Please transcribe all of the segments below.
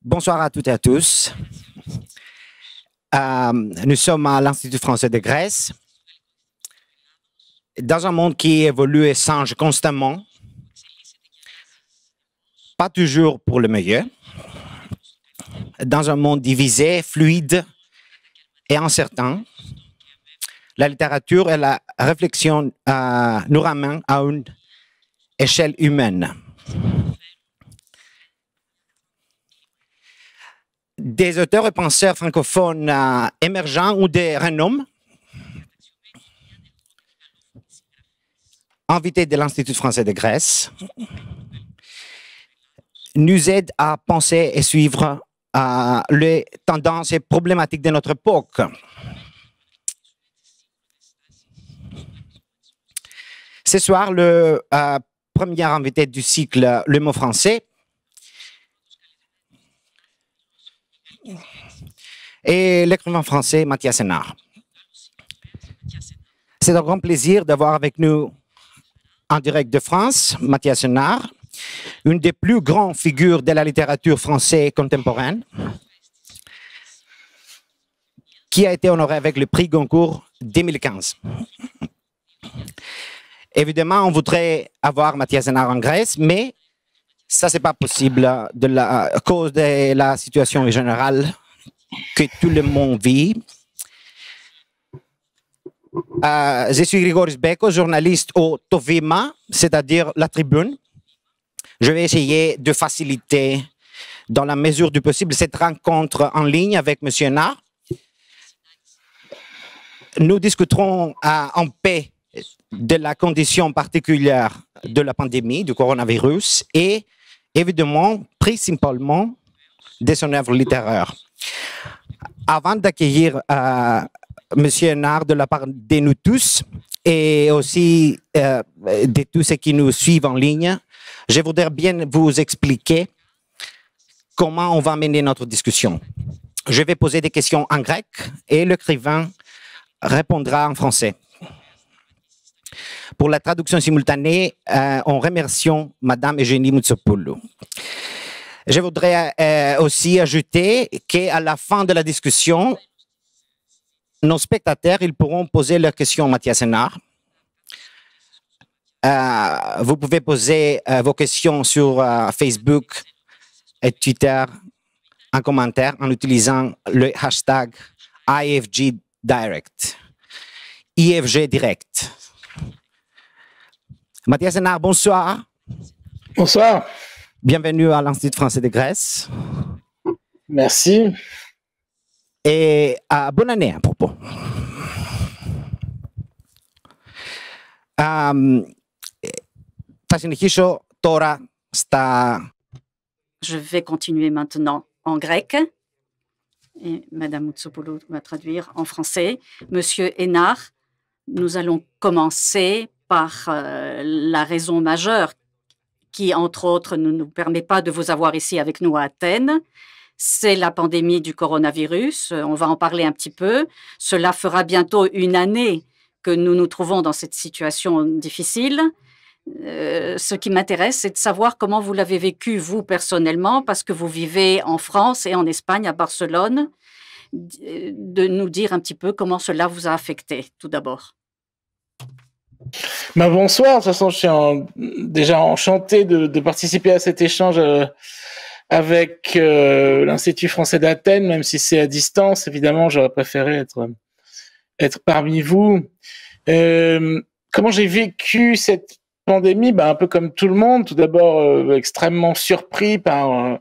Bonsoir à toutes et à tous. Nous sommes à l'Institut français de Grèce. Dans un monde qui évolue et change constamment, pas toujours pour le meilleur, dans un monde divisé, fluide et incertain, la littérature et la réflexion nous ramènent à une échelle humaine. Des auteurs et penseurs francophones émergents ou des renoms, invités de l'Institut français de Grèce, nous aident à penser et suivre les tendances et problématiques de notre époque. Ce soir, le premier invité du cycle Le mot français et l'écrivain français Mathias Hénard. C'est un grand plaisir d'avoir avec nous en direct de France Mathias Hénard, une des plus grandes figures de la littérature française contemporaine, qui a été honoré avec le prix Goncourt 2015. Évidemment, on voudrait avoir Mathias Hénard en Grèce, mais ça, ce n'est pas possible à cause de la situation générale que tout le monde vit. Je suis Grigoris Bekos, journaliste au Tovima, c'est-à-dire la Tribune. Je vais essayer de faciliter, dans la mesure du possible, cette rencontre en ligne avec M. Hénard. Nous discuterons en paix de la condition particulière de la pandémie, du coronavirus, et évidemment, principalement, de son œuvre littéraire. Avant d'accueillir M. Hénard de la part de nous tous et aussi de tous ceux qui nous suivent en ligne, je voudrais bien vous expliquer comment on va mener notre discussion. Je vais poser des questions en grec et l'écrivain répondra en français. Pour la traduction simultanée, en remerciant Madame Eugénie Moutsopoulou. Je voudrais aussi ajouter qu'à la fin de la discussion, nos spectateurs ils pourront poser leurs questions à Mathias Hénard. Vous pouvez poser vos questions sur Facebook et Twitter en commentaire en utilisant le hashtag IFG Direct. Mathias Hénard, bonsoir. Bonsoir. Bienvenue à l'Institut français de Grèce. Merci. Et bonne année à propos. Je vais continuer maintenant en grec. Et Madame Moutsopoulou va traduire en français. Monsieur Hénard, nous allons commencer par la raison majeure qui, entre autres, ne nous permet pas de vous avoir ici avec nous à Athènes. C'est la pandémie du coronavirus. On va en parler un petit peu. Cela fera bientôt une année que nous nous trouvons dans cette situation difficile. Ce qui m'intéresse, c'est de savoir comment vous l'avez vécu, vous, personnellement, parce que vous vivez en France et en Espagne, à Barcelone, de nous dire un petit peu comment cela vous a affecté, tout d'abord. Bonsoir, de toute façon, je suis déjà enchanté de participer à cet échange avec l'Institut français d'Athènes, même si c'est à distance. Évidemment, j'aurais préféré être parmi vous. Comment j'ai vécu cette pandémie? Un peu comme tout le monde. Tout d'abord, extrêmement surpris par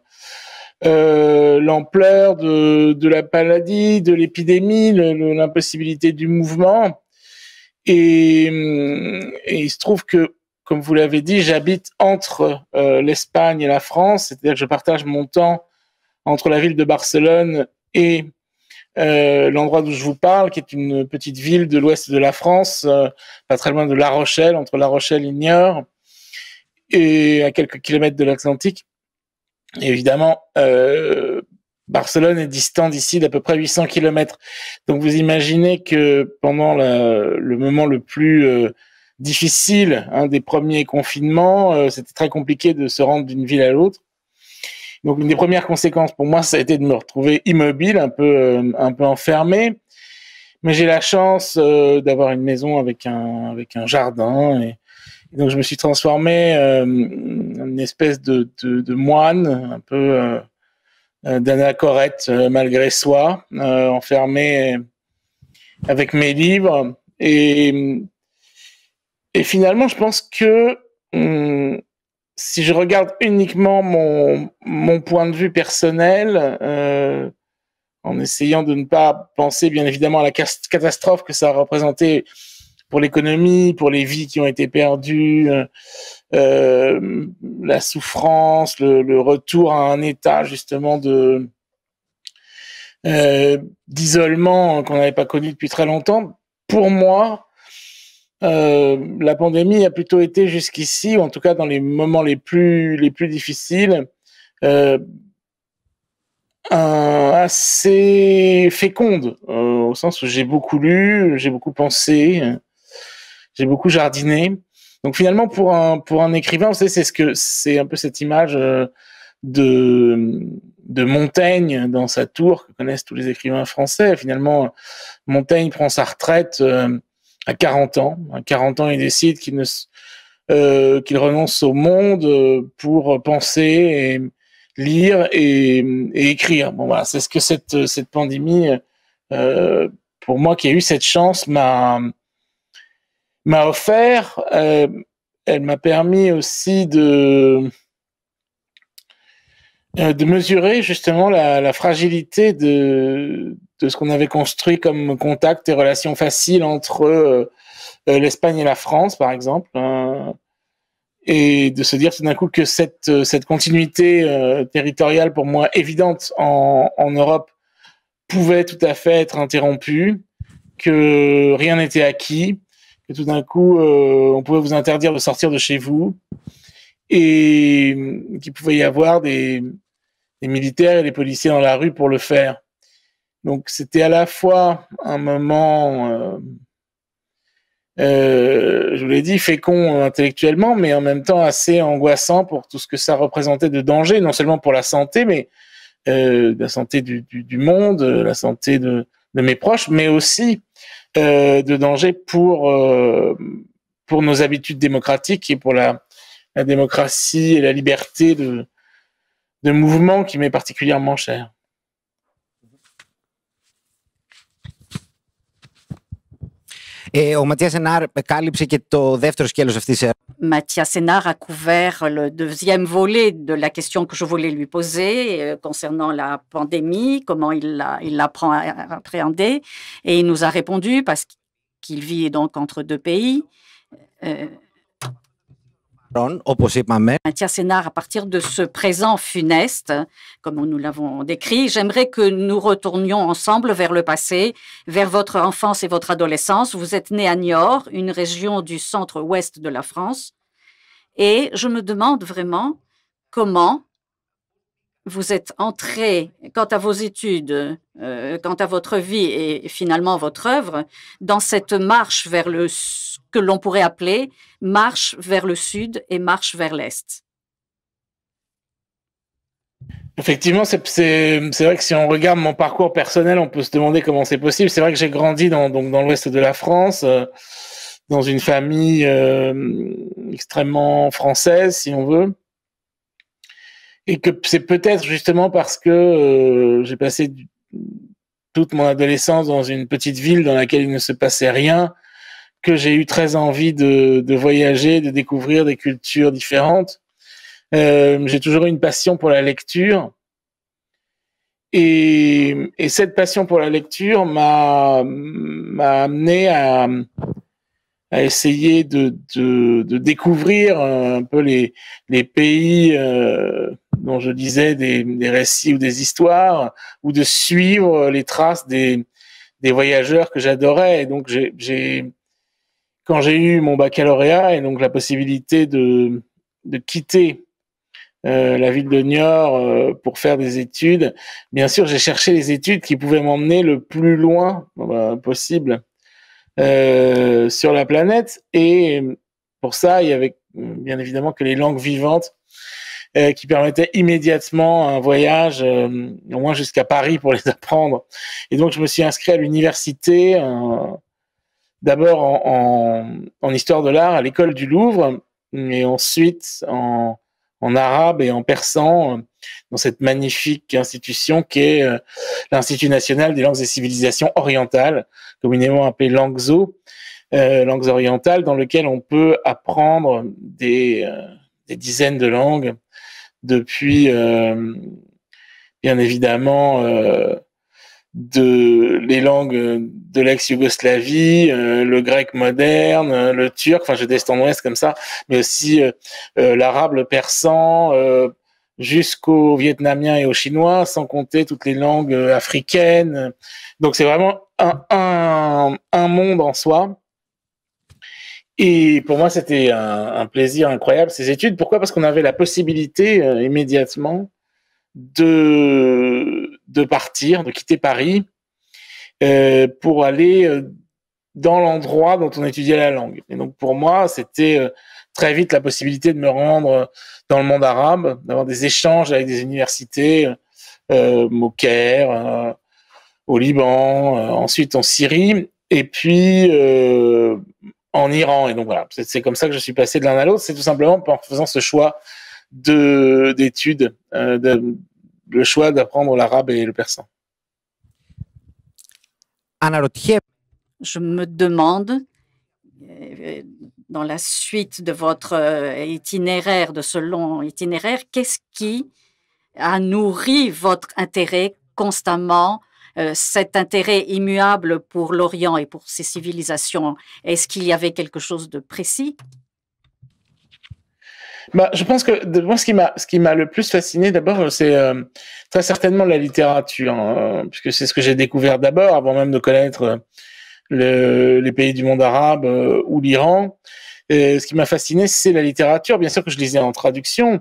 l'ampleur de la maladie, de l'épidémie, l'impossibilité du mouvement. Et il se trouve que, comme vous l'avez dit, j'habite entre l'Espagne et la France, c'est-à-dire que je partage mon temps entre la ville de Barcelone et l'endroit d'où je vous parle, qui est une petite ville de l'ouest de la France, pas très loin de La Rochelle, entre La Rochelle et Niort, et à quelques kilomètres de l'Atlantique. Et évidemment, Barcelone est distant d'ici d'à peu près 800 kilomètres. Donc vous imaginez que pendant le moment le plus difficile, des premiers confinements, c'était très compliqué de se rendre d'une ville à l'autre. Donc, une des premières conséquences pour moi, ça a été de me retrouver immobile, un peu enfermé. Mais j'ai la chance d'avoir une maison avec un jardin. Et donc, je me suis transformé en une espèce de moine, un peu d'anachorète malgré soi, enfermé avec mes livres. Et finalement, je pense que si je regarde uniquement mon point de vue personnel, en essayant de ne pas penser bien évidemment à la catastrophe que ça a représenté pour l'économie, pour les vies qui ont été perdues, la souffrance, le retour à un état justement d'isolement qu'on n'avait pas connu depuis très longtemps. Pour moi, la pandémie a plutôt été jusqu'ici, ou en tout cas dans les moments les plus difficiles, assez féconde, au sens où j'ai beaucoup lu, j'ai beaucoup pensé, j'ai beaucoup jardiné. Donc finalement, pour un écrivain, vous savez, c'est un peu cette image de Montaigne dans sa tour que connaissent tous les écrivains français. Finalement, Montaigne prend sa retraite à 40 ans. À 40 ans, il décide qu'il renonce au monde pour penser et lire et écrire. Bon, voilà, c'est ce que cette pandémie, pour moi qui ai eu cette chance, m'a offert. Elle m'a permis aussi de mesurer justement la fragilité de ce qu'on avait construit comme contact et relations faciles entre l'Espagne et la France, par exemple, et de se dire tout d'un coup que cette continuité territoriale, pour moi évidente en Europe, pouvait tout à fait être interrompue, que rien n'était acquis, que tout d'un coup on pouvait vous interdire de sortir de chez vous, et qu'il pouvait y avoir des militaires et des policiers dans la rue pour le faire. Donc c'était à la fois un moment je vous l'ai dit, fécond intellectuellement, mais en même temps assez angoissant pour tout ce que ça représentait de danger, non seulement pour la santé, mais la santé du monde, la santé de mes proches, mais aussi de danger pour nos habitudes démocratiques et pour la démocratie et la liberté de mouvement qui m'est particulièrement chère. Ο Ματίας Ενάρ κάλυψε και το δεύτερο σκέλος αυτής της Mathias Sénard a couvert le deuxième volet de la question que je voulais lui poser concernant la pandémie, comment il l'a appréhendée. Et il nous a répondu, parce qu'il vit donc entre deux pays. Όπως είπαμε. Mathias Sénard, à partir de ce présent funeste, comme nous l'avons décrit, j'aimerais que nous retournions ensemble vers le passé, vers votre enfance et votre adolescence. Vous êtes né à Niort, une région du centre-ouest de la France, et je me demande vraiment comment vous êtes entré, quant à vos études, quant à votre vie et finalement votre œuvre, dans cette marche vers ce que l'on pourrait appeler marche vers le sud et marche vers l'est. Effectivement, c'est vrai que si on regarde mon parcours personnel, on peut se demander comment c'est possible. C'est vrai que j'ai grandi dans l'ouest de la France, dans une famille extrêmement française, si on veut. Et que c'est peut-être justement parce que j'ai passé toute mon adolescence dans une petite ville dans laquelle il ne se passait rien, que j'ai eu très envie de voyager, de découvrir des cultures différentes. J'ai toujours eu une passion pour la lecture. Et cette passion pour la lecture m'a amené à essayer de découvrir un peu les pays dont je lisais des récits ou des histoires, ou de suivre les traces des voyageurs que j'adorais. Et donc quand j'ai eu mon baccalauréat et donc la possibilité de quitter la ville de Niort pour faire des études, bien sûr j'ai cherché les études qui pouvaient m'emmener le plus loin possible sur la planète, et pour ça il y avait bien évidemment que les langues vivantes qui permettaient immédiatement un voyage, au moins jusqu'à Paris pour les apprendre. Et donc, je me suis inscrit à l'université, d'abord en histoire de l'art à l'école du Louvre, et ensuite en arabe et en persan dans cette magnifique institution qui est l'Institut national des langues et civilisations orientales, communément appelé l'ANGZO, langues orientales, dans lequel on peut apprendre des dizaines de langues depuis, bien évidemment, les langues de l'ex-Yougoslavie, le grec moderne, le turc, enfin je descends en ouest comme ça, mais aussi l'arabe, le persan, jusqu'au vietnamien et au chinois, sans compter toutes les langues africaines. Donc c'est vraiment un monde en soi. Et pour moi, c'était un plaisir incroyable, ces études. Pourquoi ? Parce qu'on avait la possibilité immédiatement de partir, de quitter Paris pour aller dans l'endroit dont on étudiait la langue. Et donc pour moi, c'était très vite la possibilité de me rendre dans le monde arabe, d'avoir des échanges avec des universités au Caire, au Liban, ensuite en Syrie, et puis en Iran. Et donc voilà, c'est comme ça que je suis passé de l'un à l'autre. C'est tout simplement en faisant ce choix d'études, le choix d'apprendre l'arabe et le persan. Je me demande, dans la suite de votre itinéraire, de ce long itinéraire, qu'est-ce qui a nourri votre intérêt constamment, cet intérêt immuable pour l'Orient et pour ses civilisations? Est-ce qu'il y avait quelque chose de précis? Je pense que moi, ce qui m'a le plus fasciné d'abord, c'est très certainement la littérature, puisque c'est ce que j'ai découvert d'abord, avant même de connaître les pays du monde arabe ou l'Iran. Ce qui m'a fasciné, c'est la littérature. Bien sûr que je lisais en traduction,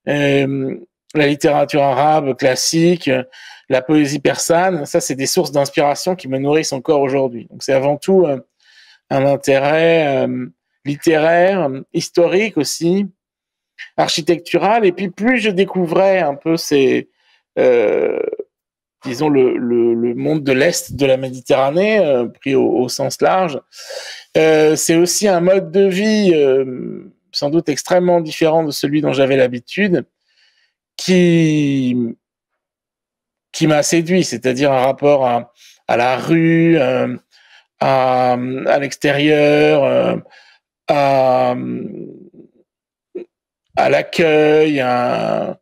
la littérature arabe classique, la poésie persane. Ça, c'est des sources d'inspiration qui me nourrissent encore aujourd'hui. Donc, c'est avant tout un intérêt littéraire, historique aussi, architectural. Et puis, plus je découvrais un peu disons le monde de l'Est de la Méditerranée, pris au sens large, c'est aussi un mode de vie sans doute extrêmement différent de celui dont j'avais l'habitude, qui m'a séduit, c'est-à-dire un rapport à la rue, à l'extérieur, à l'accueil, à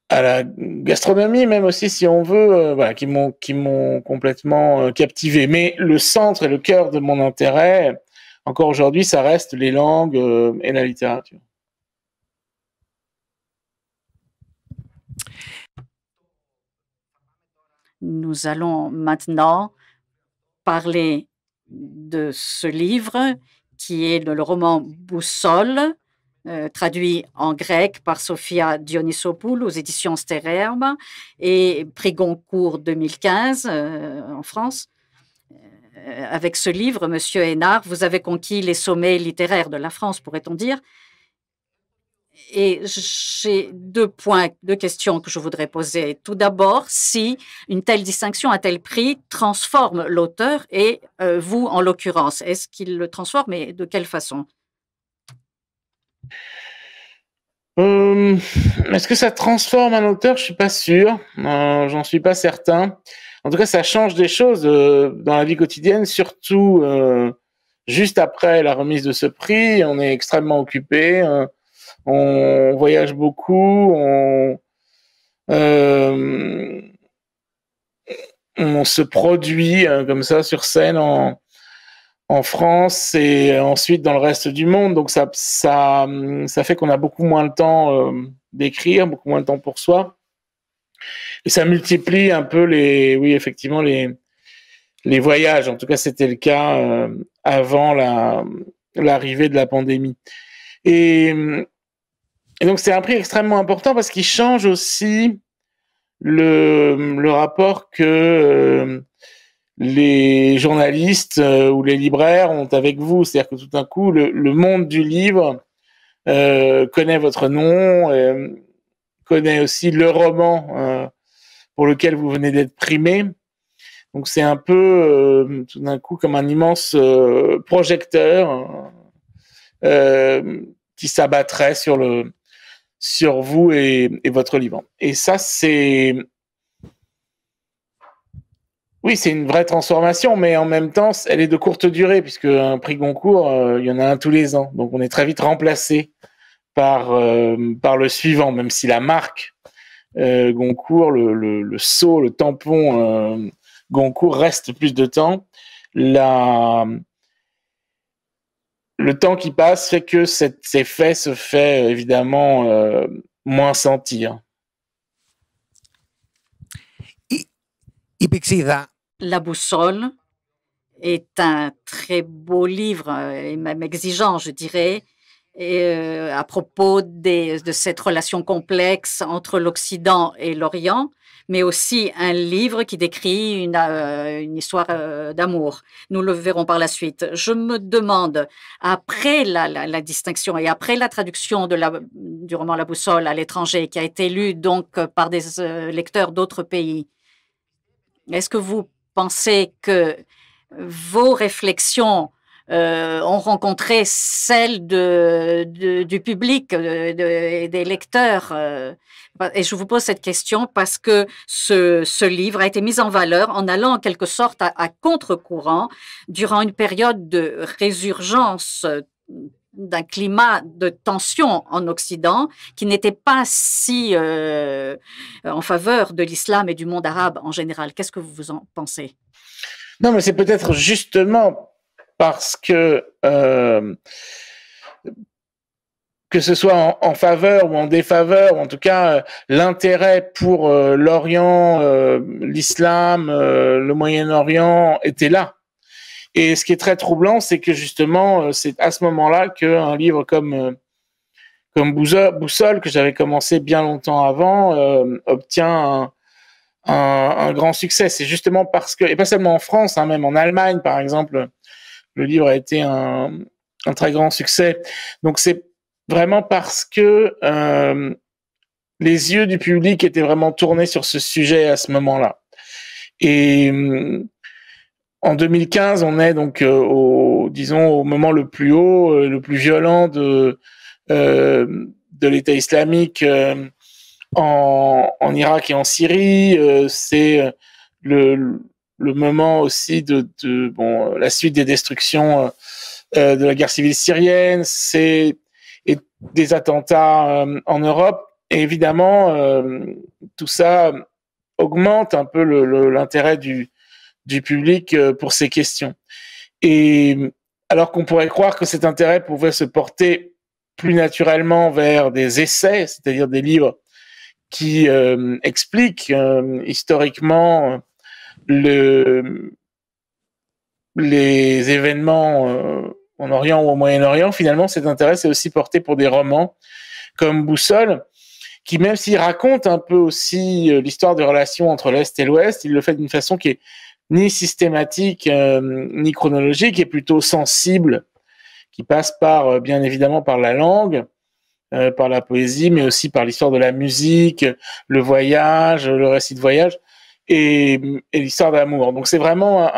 la gastronomie même aussi, si on veut, voilà, qui m'ont complètement captivé. Mais le centre et le cœur de mon intérêt, encore aujourd'hui, ça reste les langues et la littérature. Nous allons maintenant parler de ce livre qui est le roman Boussole, traduit en grec par Sophia Dionysopoul aux éditions Sterherm et prix Goncourt 2015 en France. Avec ce livre, Monsieur Hénard, vous avez conquis les sommets littéraires de la France, pourrait-on dire. Et j'ai deux questions que je voudrais poser. Tout d'abord, si une telle distinction, un tel prix transforme l'auteur et vous, en l'occurrence, est-ce qu'il le transforme et de quelle façon? Est-ce que ça transforme un auteur? Je suis pas sûr. J'en suis pas certain. En tout cas, ça change des choses dans la vie quotidienne, surtout juste après la remise de ce prix. On est extrêmement occupé. On voyage beaucoup, on se produit comme ça sur scène en France et ensuite dans le reste du monde. Donc ça fait qu'on a beaucoup moins le temps d'écrire, beaucoup moins de temps pour soi. Et ça multiplie un peu effectivement les voyages. En tout cas, c'était le cas avant l'arrivée de la pandémie. Et donc, c'est un prix extrêmement important parce qu'il change aussi le rapport que les journalistes ou les libraires ont avec vous. C'est-à-dire que tout d'un coup, le monde du livre connaît votre nom, connaît aussi le roman pour lequel vous venez d'être primé. Donc c'est un peu tout d'un coup comme un immense projecteur qui s'abattrait sur vous et votre livre. Et ça, oui, c'est une vraie transformation, mais en même temps, elle est de courte durée, puisque un prix Goncourt, il y en a un tous les ans. Donc on est très vite remplacé par le suivant, même si la marque Goncourt, le sceau, le tampon Goncourt reste plus de temps. Le temps qui passe fait que cet effet se fait évidemment moins sentir. La boussole est un très beau livre, et même exigeant, je dirais, à propos de cette relation complexe entre l'Occident et l'Orient, mais aussi un livre qui décrit une histoire d'amour. Nous le verrons par la suite. Je me demande, après la distinction et après la traduction du roman La Boussole à l'étranger, qui a été lu donc par des lecteurs d'autres pays, est-ce que vous pensez que vos réflexions ont rencontré celles du public et des lecteurs? Et je vous pose cette question parce que ce livre a été mis en valeur en allant en quelque sorte à contre-courant durant une période de résurgence d'un climat de tension en Occident qui n'était pas si en faveur de l'islam et du monde arabe en général. Qu'est-ce que vous en pensez? Non, mais c'est peut-être justement parce que ce soit en faveur ou en défaveur, ou en tout cas l'intérêt pour l'Orient, l'islam, le Moyen-Orient était là. Et ce qui est très troublant, c'est que justement, c'est à ce moment-là qu'un livre comme Boussole, que j'avais commencé bien longtemps avant, obtient un grand succès. C'est justement parce que, et pas seulement en France, hein, même en Allemagne, par exemple, le livre a été un très grand succès. Donc c'est vraiment parce que les yeux du public étaient vraiment tournés sur ce sujet à ce moment-là. Et en 2015, on est donc au moment le plus haut, le plus violent de l'État islamique en Irak et en Syrie. C'est le moment aussi de la suite des destructions de la guerre civile syrienne, et des attentats en Europe. Et évidemment, tout ça augmente un peu l'intérêt du public pour ces questions. Et alors qu'on pourrait croire que cet intérêt pouvait se porter plus naturellement vers des essais, c'est-à-dire des livres qui expliquent historiquement les événements en Orient ou au Moyen-Orient, finalement, cet intérêt s'est aussi porté pour des romans comme Boussole, qui, même s'il raconte un peu aussi l'histoire des relations entre l'Est et l'Ouest, il le fait d'une façon qui est ni systématique, ni chronologique, et plutôt sensible, qui passe bien évidemment par la langue, par la poésie, mais aussi par l'histoire de la musique, le voyage, le récit de voyage, et l'histoire d'amour. Donc c'est vraiment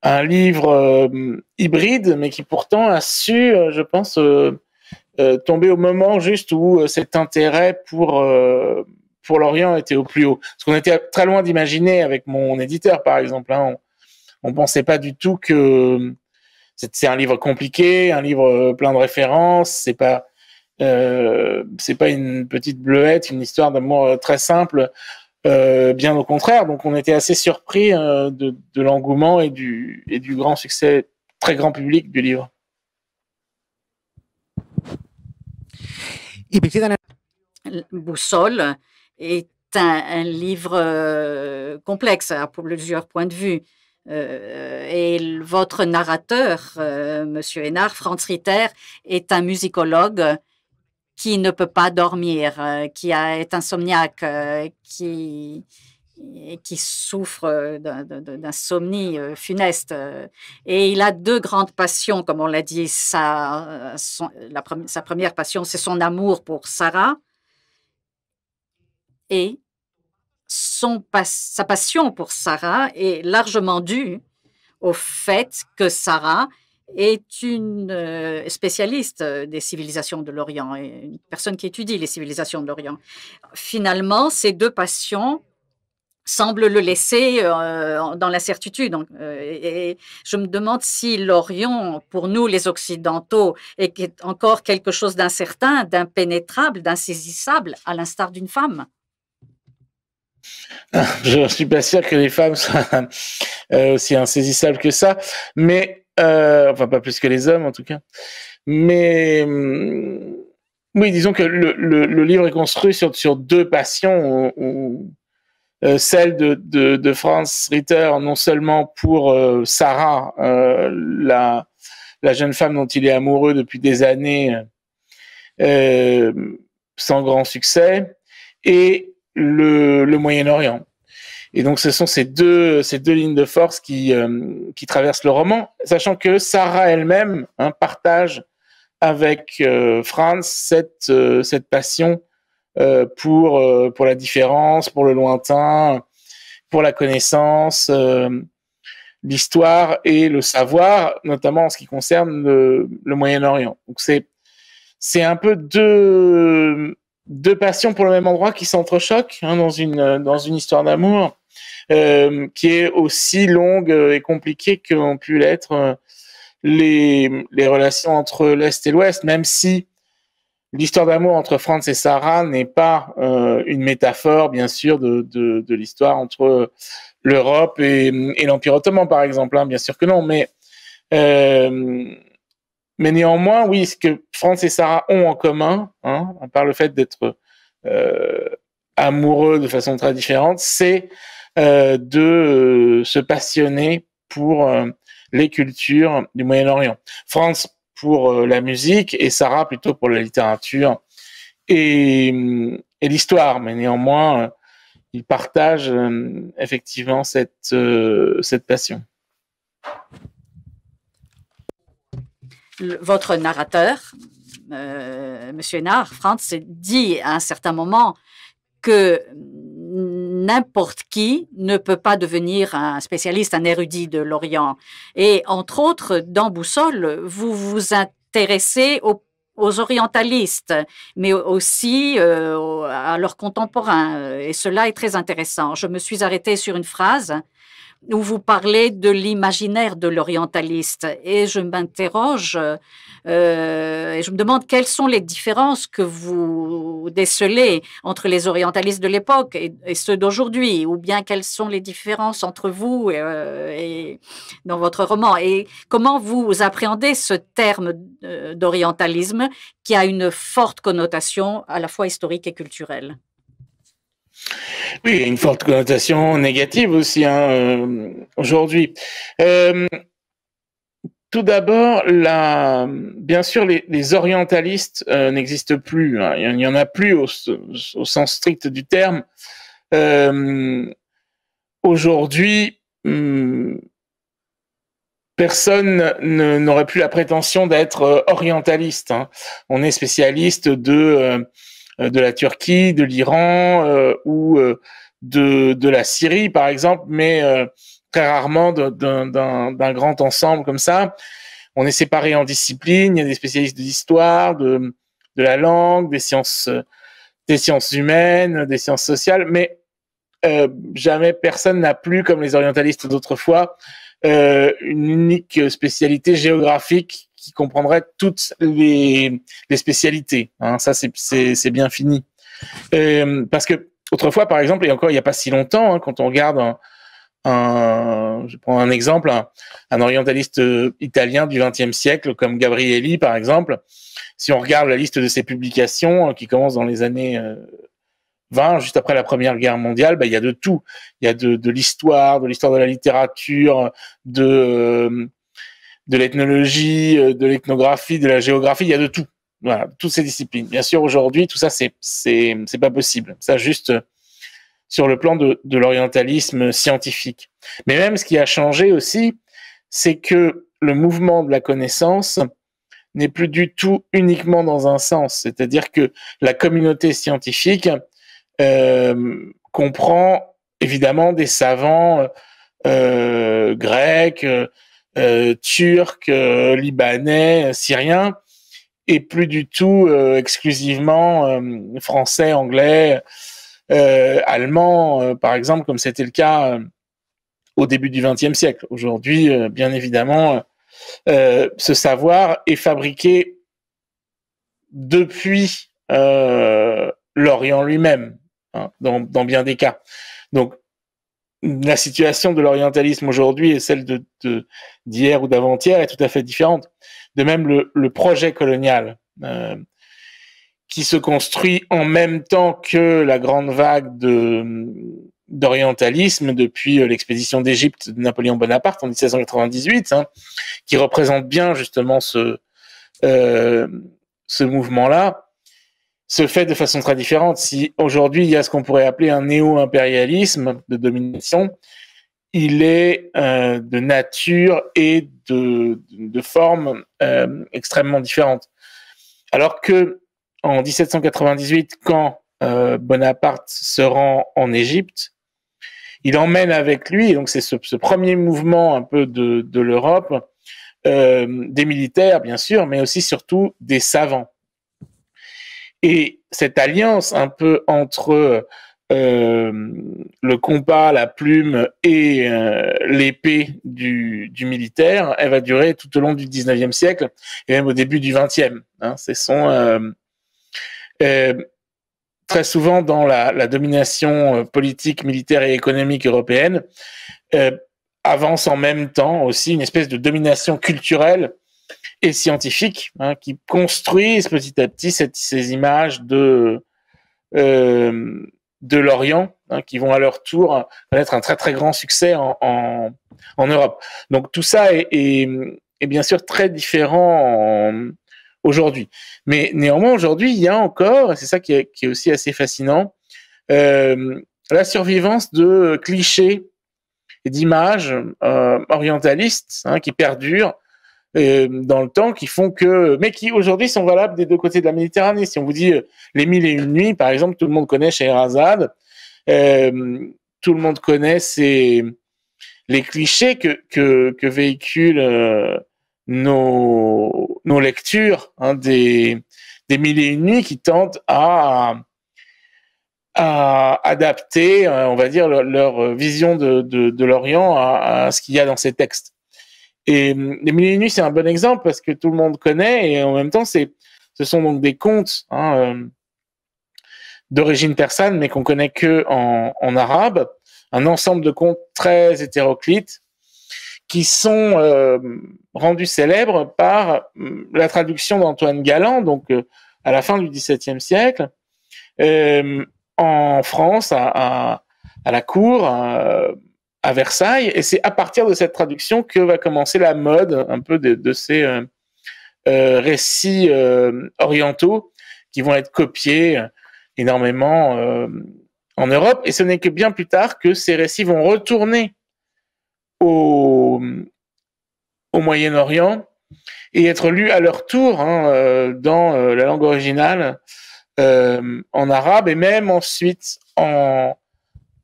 un livre hybride, mais qui pourtant a su, je pense, tomber au moment juste où cet intérêt pour l'Orient était au plus haut. Parce qu'on était très loin d'imaginer avec mon éditeur, par exemple. Hein, on pensait pas du tout que c'est un livre compliqué, un livre plein de références. C'est pas une petite bleuette, une histoire d'amour très simple. Bien au contraire. Donc on était assez surpris de l'engouement et du grand succès très grand public du livre. Boussole est un livre complexe à plusieurs points de vue. Et votre narrateur, Monsieur Hénard, Franz Ritter, est un musicologue qui ne peut pas dormir, qui est insomniaque, qui et qui souffre d'insomnie funeste. Et il a deux grandes passions, comme on l'a dit. Sa première passion, c'est son amour pour Sarah, et sa passion pour Sarah est largement due au fait que Sarah est une spécialiste des civilisations de l'Orient, et une personne qui étudie les civilisations de l'Orient. Finalement, ces deux passions semblent le laisser dans l'incertitude. Et je me demande si l'Orient, pour nous les Occidentaux, est encore quelque chose d'incertain, d'impénétrable, d'insaisissable, à l'instar d'une femme. Je ne suis pas sûr que les femmes soient aussi insaisissables que ça, mais enfin pas plus que les hommes en tout cas. Mais oui, disons que le livre est construit sur deux passions, celle de Franz Ritter, non seulement pour Sarah, la jeune femme dont il est amoureux depuis des années, sans grand succès, et le Moyen-Orient. Et donc, ce sont ces deux lignes de force qui traversent le roman, sachant que Sarah elle-même partage avec Franz cette passion pour la différence, pour le lointain, pour la connaissance, l'histoire et le savoir, notamment en ce qui concerne le Moyen-Orient. Donc, c'est un peu deux passions pour le même endroit qui s'entrechoquent dans une histoire d'amour qui est aussi longue et compliquée que ont pu l'être les relations entre l'Est et l'Ouest, même si l'histoire d'amour entre Franz et Sarah n'est pas une métaphore, bien sûr, de l'histoire entre l'Europe et l'Empire ottoman, par exemple. Bien sûr que non, mais néanmoins, oui, ce que Franz et Sarah ont en commun, par le fait d'être amoureux de façon très différente, c'est de se passionner pour les cultures du Moyen-Orient. Franz pour la musique et Sarah plutôt pour la littérature et l'histoire, mais néanmoins, ils partagent effectivement cette passion. Votre narrateur, Monsieur Hénard, Franz, dit à un certain moment que n'importe qui ne peut pas devenir un spécialiste, un érudit de l'Orient. Et entre autres, dans Boussole, vous vous intéressez aux orientalistes, mais aussi à leurs contemporains. Et cela est très intéressant. Je me suis arrêtée sur une phrase où vous parlez de l'imaginaire de l'orientaliste. Et je m'interroge et je me demande quelles sont les différences que vous décelez entre les orientalistes de l'époque et ceux d'aujourd'hui, ou bien quelles sont les différences entre vous et dans votre roman. Et comment vous appréhendez ce terme d'orientalisme qui a une forte connotation à la fois historique et culturelle? Oui, une forte connotation négative aussi aujourd'hui. Tout d'abord, bien sûr, les orientalistes n'existent plus. Il n'y en a plus au sens strict du terme. Aujourd'hui, personne n'aurait plus la prétention d'être orientaliste. On est spécialiste de la Turquie, de l'Iran ou de la Syrie, par exemple, mais très rarement d'un grand ensemble comme ça. On est séparés en disciplines. Il y a des spécialistes de l'histoire, de la langue, des sciences humaines, des sciences sociales, mais jamais personne n'a plus, comme les orientalistes d'autrefois, une unique spécialité géographique qui comprendrait toutes les spécialités. Ça, c'est bien fini. Parce que autrefois, par exemple, et encore il n'y a pas si longtemps, quand on regarde je prends un exemple, un orientaliste italien du XXe siècle, comme Gabrieli, par exemple, si on regarde la liste de ses publications, qui commence dans les années 20, juste après la Première Guerre mondiale, il y a de tout. Il y a de l'histoire, de la littérature, de l'ethnologie, de l'ethnographie, de la géographie, il y a de tout. Voilà, toutes ces disciplines. Bien sûr, aujourd'hui, tout ça, c'est pas possible. Ça, juste sur le plan de l'orientalisme scientifique. Mais même ce qui a changé aussi, c'est que le mouvement de la connaissance n'est plus du tout uniquement dans un sens. C'est-à-dire que la communauté scientifique comprend évidemment des savants grecs, turcs, libanais, syriens, et plus du tout exclusivement français, anglais, allemand, par exemple, comme c'était le cas au début du XXe siècle. Aujourd'hui, bien évidemment, ce savoir est fabriqué depuis l'Orient lui-même, hein, dans bien des cas. Donc, la situation de l'orientalisme aujourd'hui et celle d'hier ou d'avant-hier est tout à fait différente. De même, le projet colonial qui se construit en même temps que la grande vague d'orientalisme depuis l'expédition d'Égypte de Napoléon Bonaparte en 1798, hein, qui représente bien justement ce mouvement-là, se fait de façon très différente. Si aujourd'hui il y a ce qu'on pourrait appeler un néo-impérialisme de domination, il est de nature et de forme extrêmement différente. Alors que en 1798, quand Bonaparte se rend en Égypte, il emmène avec lui, et donc c'est ce premier mouvement un peu de l'Europe, des militaires bien sûr, mais aussi surtout des savants. Et cette alliance un peu entre le compas, la plume et l'épée du militaire, elle va durer tout au long du 19e siècle et même au début du 20e. Hein. Très souvent dans la domination politique, militaire et économique européenne, avance en même temps aussi une espèce de domination culturelle et scientifique, hein, qui construisent petit à petit ces images de l'Orient, hein, qui vont à leur tour connaître un très très grand succès en Europe. Donc tout ça est bien sûr très différent aujourd'hui. Mais néanmoins aujourd'hui il y a encore, et c'est ça qui est aussi assez fascinant, la survivance de clichés et d'images orientalistes, hein, qui perdurent dans le temps, qui font que, mais qui aujourd'hui sont valables des deux côtés de la Méditerranée. Si on vous dit les 1001 nuits, par exemple, tout le monde connaît Scheherazade, tout le monde connaît les clichés que véhiculent nos lectures, hein, des 1001 nuits, qui tentent à adapter, on va dire, leur vision de l'Orient à ce qu'il y a dans ces textes. Et les 1001 nuits, c'est un bon exemple parce que tout le monde connaît, et en même temps, ce sont donc des contes, hein, d'origine persane, mais qu'on connaît que en arabe, un ensemble de contes très hétéroclites qui sont rendus célèbres par la traduction d'Antoine Galland, donc à la fin du XVIIe siècle, en France, à la cour, à Versailles, et c'est à partir de cette traduction que va commencer la mode un peu de ces récits orientaux qui vont être copiés énormément en Europe, et ce n'est que bien plus tard que ces récits vont retourner au Moyen-Orient et être lus à leur tour, hein, dans la langue originale, en arabe, et même ensuite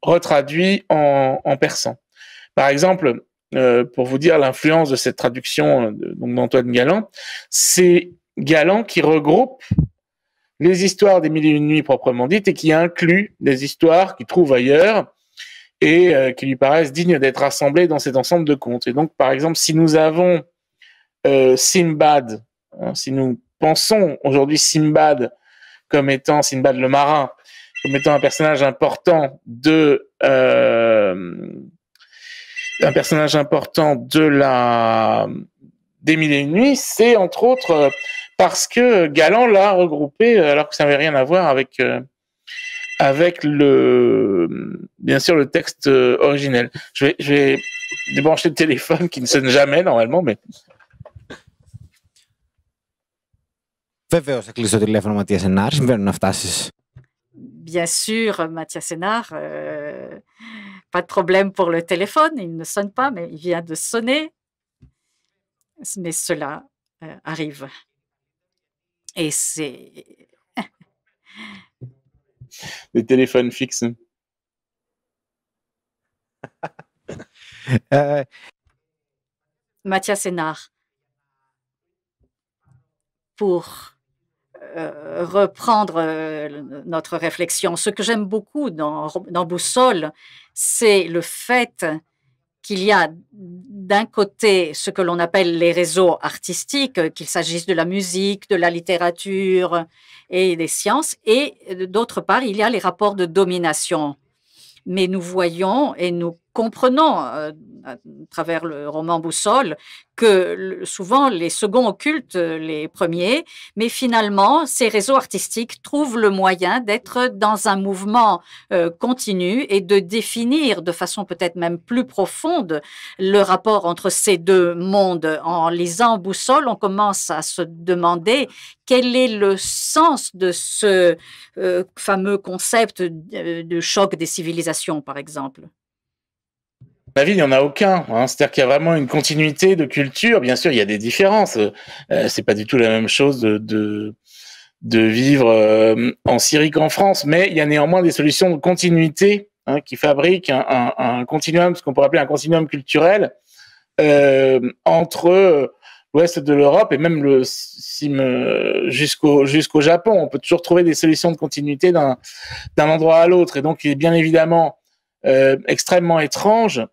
retraduit en persan. Par exemple, pour vous dire l'influence de cette traduction d'Antoine Galland, c'est Galland qui regroupe les histoires des 1001 nuits proprement dites et qui inclut des histoires qu'il trouve ailleurs et qui lui paraissent dignes d'être rassemblées dans cet ensemble de contes. Et donc, par exemple, si nous avons Simbad, hein, si nous pensons aujourd'hui Simbad comme étant Simbad le marin, comme étant un personnage important des 1001 nuits, c'est entre autres parce que Galland l'a regroupé, alors que ça n'avait rien à voir avec bien sûr, le texte originel. Je vais débrancher le téléphone qui ne sonne jamais normalement, mais... Βεβαίως θα κλείσω το τηλέφωνο Ματίας Ενάρ, συμβαίνουν αυτά. Bien sûr, Mathias Sénard, Pas de problème pour le téléphone, il ne sonne pas, mais il vient de sonner. Mais cela arrive. Et c'est... Les téléphones fixes. Mathias Hénard, pour reprendre notre réflexion, ce que j'aime beaucoup dans Boussole, c'est le fait qu'il y a d'un côté ce que l'on appelle les réseaux artistiques, qu'il s'agisse de la musique, de la littérature et des sciences, et d'autre part, il y a les rapports de domination. Mais nous voyons et nous comprenons à travers le roman Boussole que souvent les seconds occultent les premiers, mais finalement, ces réseaux artistiques trouvent le moyen d'être dans un mouvement continu et de définir de façon peut-être même plus profonde le rapport entre ces deux mondes. En lisant Boussole, on commence à se demander quel est le sens de ce fameux concept de choc des civilisations, par exemple. À mon avis, il n'y en a aucun. C'est-à-dire qu'il y a vraiment une continuité de culture. Bien sûr, il y a des différences. C'est pas du tout la même chose de vivre en Syrie qu'en France, mais il y a néanmoins des solutions de continuité qui fabriquent un continuum, ce qu'on pourrait appeler un continuum culturel entre l'ouest de l'Europe et même jusqu'au Japon. On peut toujours trouver des solutions de continuité d'un endroit à l'autre. Et donc, il est bien évidemment extrêmement étrange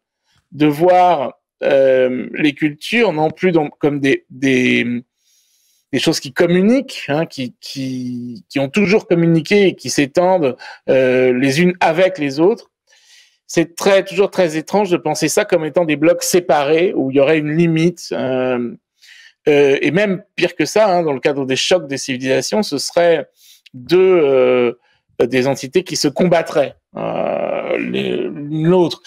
de voir les cultures non plus comme des choses qui communiquent, qui ont toujours communiqué et qui s'étendent les unes avec les autres. C'est toujours très étrange de penser ça comme étant des blocs séparés où il y aurait une limite. Et même pire que ça, dans le cadre des chocs des civilisations, ce serait des entités qui se combattraient l'une l'autre.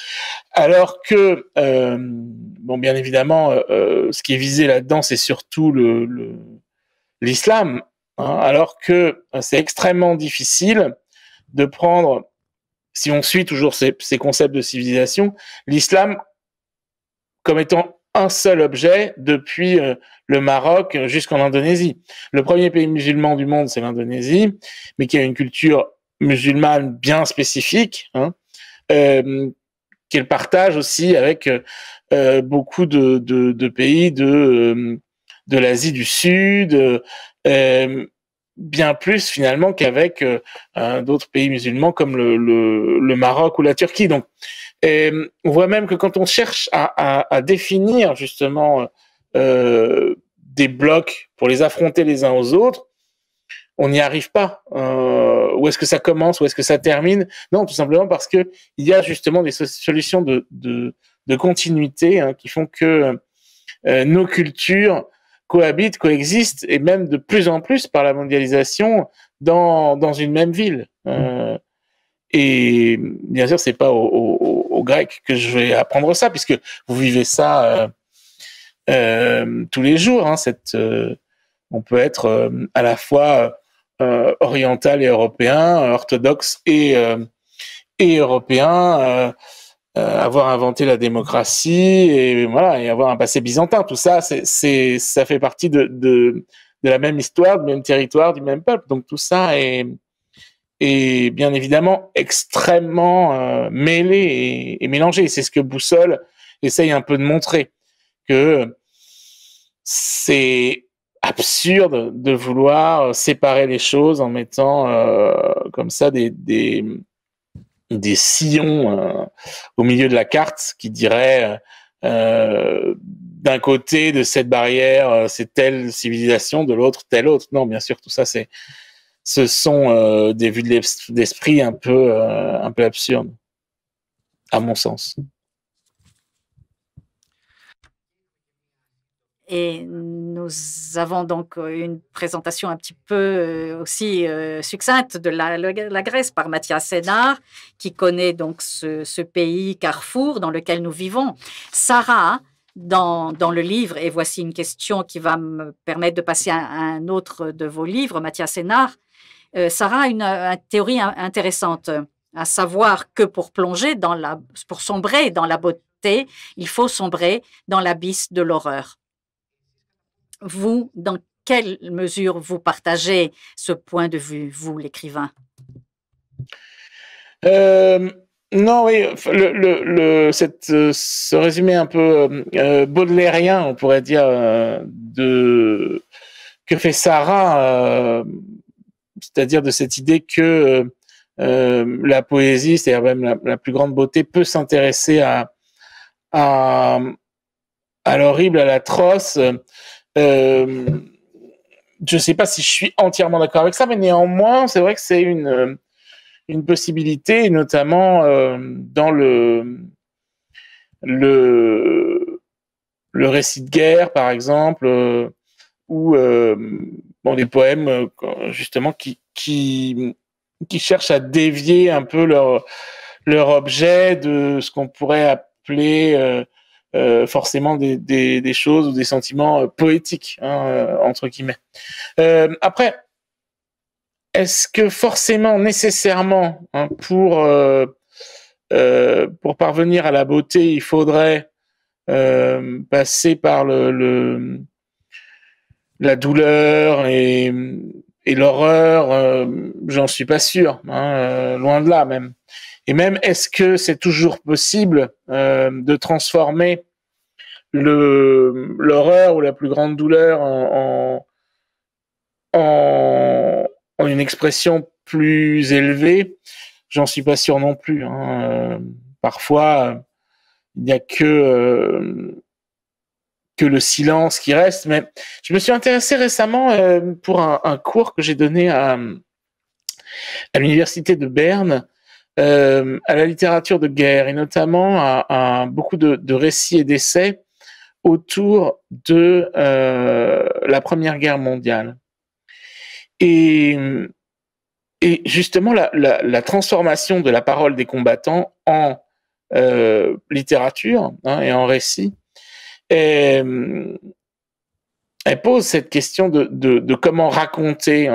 Alors que, bien évidemment, ce qui est visé là-dedans, c'est surtout l'islam, alors que c'est extrêmement difficile de prendre, si on suit toujours ces concepts de civilisation, l'islam comme étant un seul objet depuis le Maroc jusqu'en Indonésie. Le premier pays musulman du monde, c'est l'Indonésie, mais qui a une culture musulmane bien spécifique, qu'elle partage aussi avec beaucoup de pays de l'Asie du Sud, bien plus finalement qu'avec d'autres pays musulmans comme le Maroc ou la Turquie. Donc, on voit même que quand on cherche à définir justement des blocs pour les affronter les uns aux autres, on n'y arrive pas. Où est-ce que ça commence, où est-ce que ça termine? Non, tout simplement parce que il y a justement des solutions de continuité qui font que nos cultures cohabitent, coexistent, et même de plus en plus par la mondialisation dans une même ville. Et bien sûr, c'est pas aux Grecs que je vais apprendre ça, puisque vous vivez ça tous les jours. On peut être à la fois oriental et européen, orthodoxe et européen, avoir inventé la démocratie et voilà, et avoir un passé byzantin. Tout ça, ça fait partie de la même histoire, du même territoire, du même peuple. Donc tout ça est bien évidemment extrêmement mêlé et mélangé. C'est ce que Boussole essaye un peu de montrer, que c'est absurde de vouloir séparer les choses en mettant comme ça des sillons au milieu de la carte qui diraient d'un côté de cette barrière c'est telle civilisation, de l'autre telle autre. Non, bien sûr, tout ça ce sont des vues d'esprit un peu absurdes, à mon sens. Et nous avons donc une présentation un petit peu aussi succincte de la Grèce par Mathias Hénard, qui connaît donc ce pays carrefour dans lequel nous vivons. Sarah, dans le livre, et voici une question qui va me permettre de passer à un autre de vos livres, Mathias Hénard, Sarah a une théorie intéressante. à savoir que pour sombrer dans la beauté, il faut sombrer dans l'abysse de l'horreur. Vous, dans quelle mesure vous partagez ce point de vue, vous, l'écrivain? Non, oui, ce résumé un peu baudelairien, on pourrait dire, que fait Sarah, c'est-à-dire de cette idée que la poésie, c'est-à-dire même la plus grande beauté, peut s'intéresser à l'horrible, à l'atroce. Je ne sais pas si je suis entièrement d'accord avec ça, mais néanmoins, c'est vrai que c'est une possibilité, notamment dans le récit de guerre, par exemple, ou des poèmes justement qui cherchent à dévier un peu leur objet de ce qu'on pourrait appeler forcément des choses ou des sentiments poétiques, entre guillemets. Après, est-ce que forcément, nécessairement, pour parvenir à la beauté, il faudrait passer par la douleur et l'horreur? J'en suis pas sûr, loin de là même. Et même, est-ce que c'est toujours possible de transformer l'horreur ou la plus grande douleur en une expression plus élevée? J'en suis pas sûr non plus. Parfois, il n'y a que le silence qui reste. Mais je me suis intéressé récemment pour un cours que j'ai donné à l'université de Berne à la littérature de guerre et notamment à beaucoup de récits et d'essais autour de la Première Guerre mondiale. Et justement, la transformation de la parole des combattants en littérature et en récit, elle pose cette question de comment raconter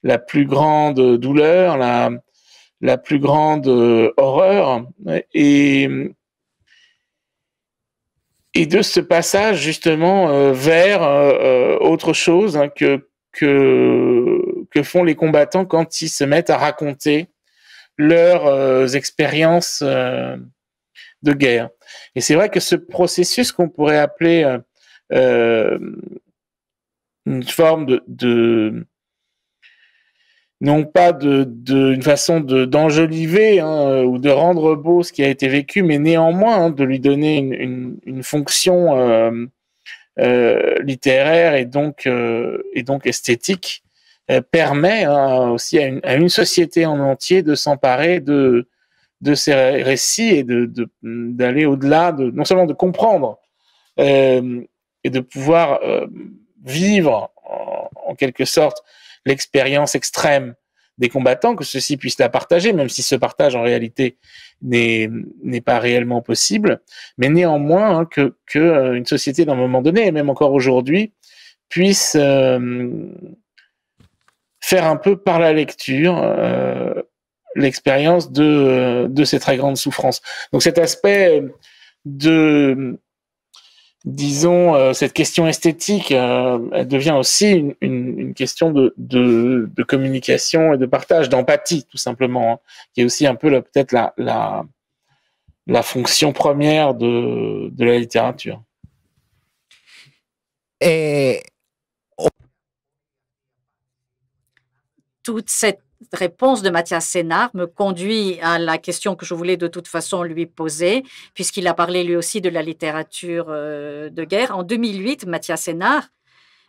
la plus grande douleur, la plus grande horreur, et de ce passage justement vers autre chose que font les combattants quand ils se mettent à raconter leurs expériences de guerre. Et c'est vrai que ce processus qu'on pourrait appeler une forme de non pas une façon d'enjoliver ou de rendre beau ce qui a été vécu, mais néanmoins de lui donner une fonction littéraire et donc esthétique, permet aussi à une société en entier de s'emparer de ces récits et d'aller au-delà, non seulement de comprendre et de pouvoir vivre en quelque sorte l'expérience extrême des combattants, que ceux-ci puissent la partager, même si ce partage en réalité n'est pas réellement possible, mais néanmoins que une société d'un moment donné, et même encore aujourd'hui, puisse faire un peu par la lecture l'expérience de ces très grandes souffrances. Donc cet aspect disons, cette question esthétique, elle devient aussi une question de communication et de partage, d'empathie, tout simplement, qui est aussi un peu peut-être la fonction première de la littérature. Et toute cette réponse de Mathias Sénard me conduit à la question que je voulais de toute façon lui poser, puisqu'il a parlé lui aussi de la littérature de guerre. En 2008, Mathias Sénard,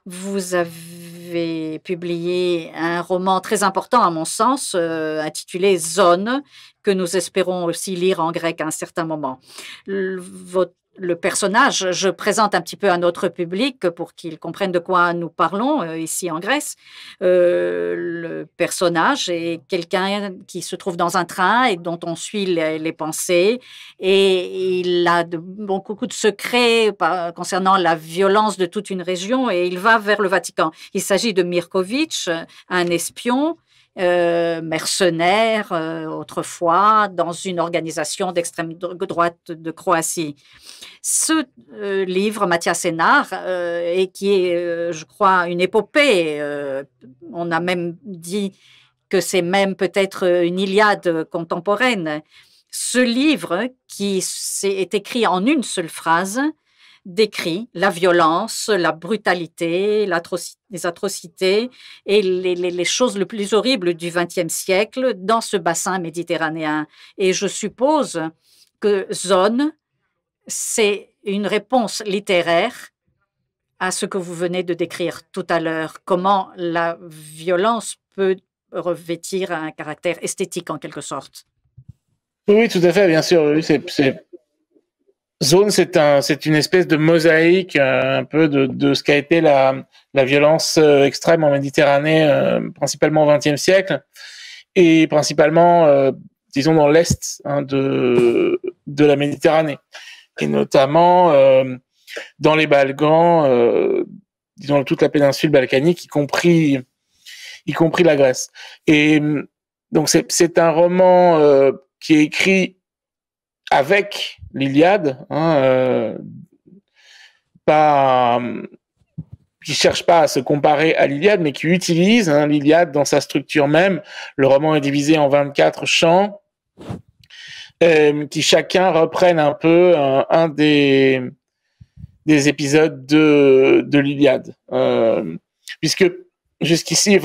vous avez publié un roman très important à mon sens, intitulé Zone, que nous espérons aussi lire en grec à un certain moment. Le personnage, je présente un petit peu à notre public pour qu'ils comprennent de quoi nous parlons ici en Grèce. Le personnage est quelqu'un qui se trouve dans un train et dont on suit les pensées, et il a beaucoup de secrets concernant la violence de toute une région, et il va vers le Vatican. Il s'agit de Mirkovitch, un espion mercenaire autrefois dans une organisation d'extrême droite de Croatie. Ce livre, Mathias Hénard, et qui est, je crois, une épopée, on a même dit que c'est même peut-être une Iliade contemporaine. Ce livre, qui est écrit en une seule phrase, décrit la violence, la brutalité, les atrocités et les choses les plus horribles du XXe siècle dans ce bassin méditerranéen. Et je suppose que Zone, c'est une réponse littéraire à ce que vous venez de décrire tout à l'heure, comment la violence peut revêtir un caractère esthétique en quelque sorte. Oui, tout à fait, bien sûr. Oui, Zone, c'est une espèce de mosaïque un peu de ce qu'a été la violence extrême en Méditerranée, principalement au XXe siècle, et principalement, disons, dans l'est de la Méditerranée, et notamment dans les Balkans, disons, toute la péninsule balkanique, y compris la Grèce. Et donc, c'est un roman qui est écrit avec l'Iliade, qui cherche pas à se comparer à l'Iliade, mais qui utilise l'Iliade dans sa structure même. Le roman est divisé en 24 chants, qui chacun reprennent un peu un des épisodes de l'Iliade. Puisque jusqu'ici,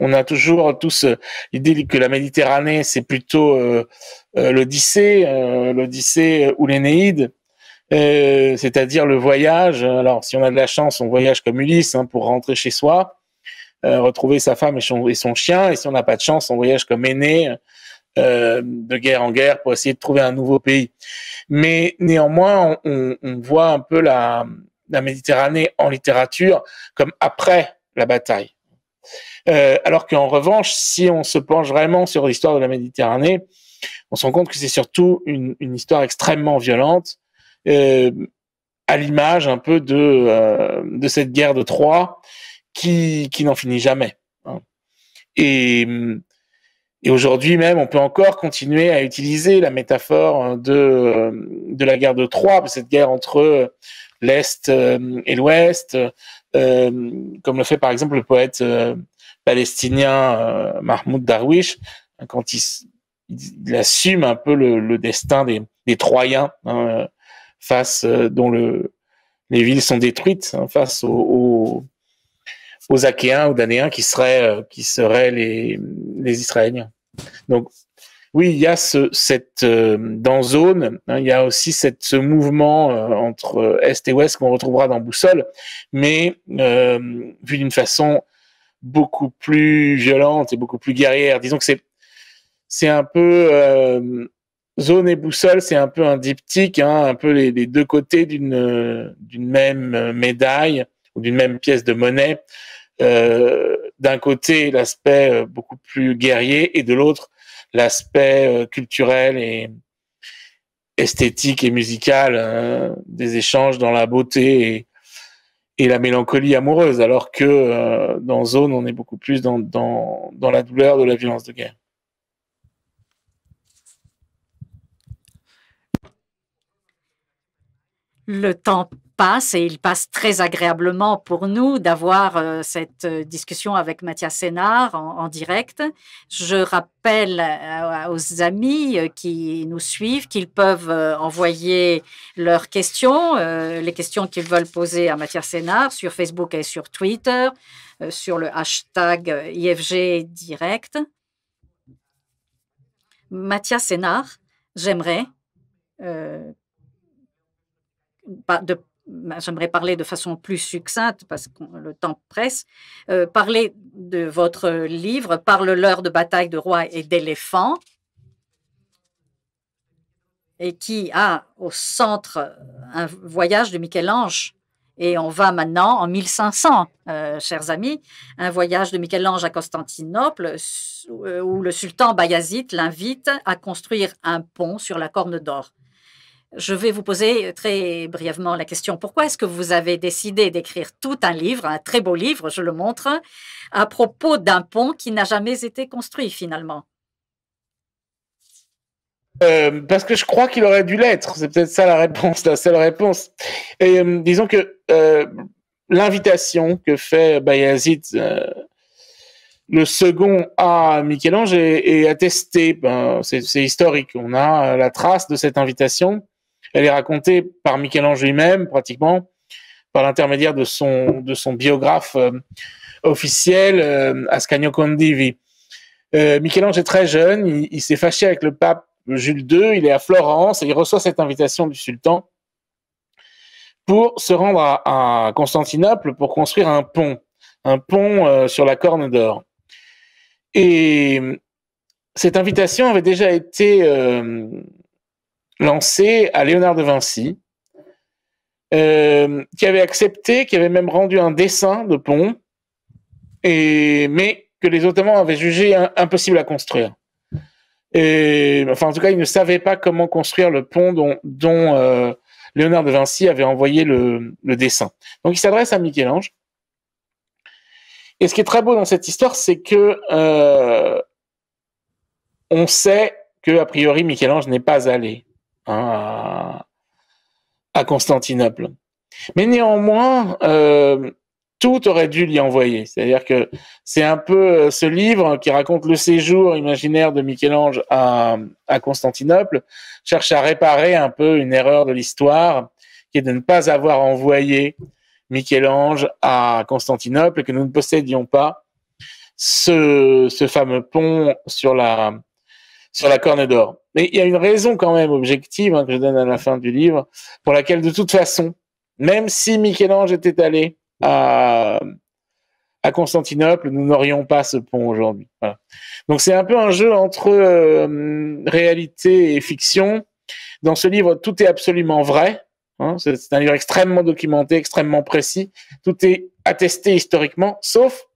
on a toujours tous l'idée que la Méditerranée, c'est plutôt l'Odyssée ou l'Énéide, c'est-à-dire le voyage. Alors, si on a de la chance, on voyage comme Ulysse pour rentrer chez soi, retrouver sa femme et son chien. Et si on n'a pas de chance, on voyage comme Énée, de guerre en guerre pour essayer de trouver un nouveau pays. Mais néanmoins, on voit un peu la Méditerranée en littérature comme après la bataille. Alors qu'en revanche, si on se penche vraiment sur l'histoire de la Méditerranée, on se rend compte que c'est surtout une histoire extrêmement violente, à l'image un peu de cette guerre de Troie qui n'en finit jamais. Et aujourd'hui même, on peut encore continuer à utiliser la métaphore de la guerre de Troie, cette guerre entre l'Est et l'Ouest, comme le fait par exemple le poète palestinien Mahmoud Darwish, quand il assume un peu le destin des Troyens, dont les villes sont détruites, face aux Achéens ou Danéens qui seraient les Israéliens. Donc oui, il y a dans Zone, il y a aussi ce mouvement entre Est et Ouest qu'on retrouvera dans Boussole, mais vu d'une façon beaucoup plus violente et beaucoup plus guerrière. Disons que c'est un peu Zone et Boussole, c'est un peu un diptyque, un peu les deux côtés d'une même médaille ou d'une même pièce de monnaie. D'un côté, l'aspect beaucoup plus guerrier et de l'autre, l'aspect culturel et esthétique et musical des échanges dans la beauté et la mélancolie amoureuse, alors que dans Zone, on est beaucoup plus dans la douleur de la violence de guerre. Le temps passe et il passe très agréablement pour nous d'avoir cette discussion avec Mathias Hénard en direct. Je rappelle aux amis qui nous suivent qu'ils peuvent envoyer leurs questions, les questions qu'ils veulent poser à Mathias Hénard sur Facebook et sur Twitter, sur le hashtag IFG Direct. Mathias Hénard, j'aimerais parler de façon plus succincte parce que le temps presse, parler de votre livre « Parle-leur de bataille de rois et d'éléphants » et qui a au centre un voyage de Michel-Ange. Et on va maintenant en 1500, chers amis, un voyage de Michel-Ange à Constantinople où le sultan Bayazid l'invite à construire un pont sur la Corne d'Or. Je vais vous poser très brièvement la question. Pourquoi est-ce que vous avez décidé d'écrire tout un livre, un très beau livre, je le montre, à propos d'un pont qui n'a jamais été construit finalement? Parce que je crois qu'il aurait dû l'être. C'est peut-être ça la réponse, la seule réponse. Et disons que l'invitation que fait Bayazid, le second à Michel-Ange, est attestée. C'est historique. On a la trace de cette invitation. Elle est racontée par Michel-Ange lui-même, pratiquement, par l'intermédiaire de son biographe officiel, Ascanio Condivi. Michel-Ange est très jeune. Il s'est fâché avec le pape Jules II, il est à Florence et il reçoit cette invitation du sultan pour se rendre à Constantinople pour construire un pont sur la Corne d'Or. Et cette invitation avait déjà été lancée à Léonard de Vinci, qui avait accepté, qui avait même rendu un dessin de pont, mais que les Ottomans avaient jugé impossible à construire. En tout cas, ils ne savaient pas comment construire le pont dont Léonard de Vinci avait envoyé le dessin. Donc, il s'adresse à Michel-Ange. Et ce qui est très beau dans cette histoire, c'est que on sait que a priori Michel-Ange n'est pas allé à Constantinople. Mais néanmoins, tout aurait dû l'y envoyer. C'est-à-dire que c'est un peu ce livre qui raconte le séjour imaginaire de Michel-Ange à Constantinople, cherche à réparer un peu une erreur de l'histoire, qui est de ne pas avoir envoyé Michel-Ange à Constantinople et que nous ne possédions pas ce fameux pont sur la Corne d'Or. Mais il y a une raison quand même objective que je donne à la fin du livre, pour laquelle de toute façon, même si Michel-Ange était allé à Constantinople, nous n'aurions pas ce pont aujourd'hui. Voilà. Donc c'est un peu un jeu entre réalité et fiction. Dans ce livre, tout est absolument vrai. C'est un livre extrêmement documenté, extrêmement précis. Tout est attesté historiquement, sauf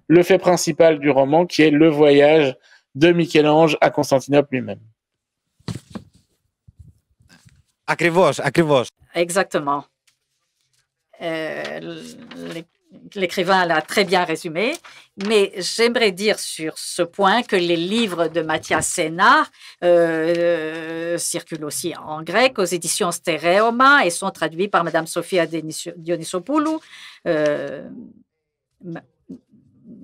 le fait principal du roman, qui est le voyage de Michel-Ange à Constantinople lui-même. Ακριβώς. Exactement. L'écrivain l'a très bien résumé, mais j'aimerais dire sur ce point que les livres de Mathias Sénart circulent aussi en grec aux éditions Stéréoma et sont traduits par Madame Sofia Dionysopoulou.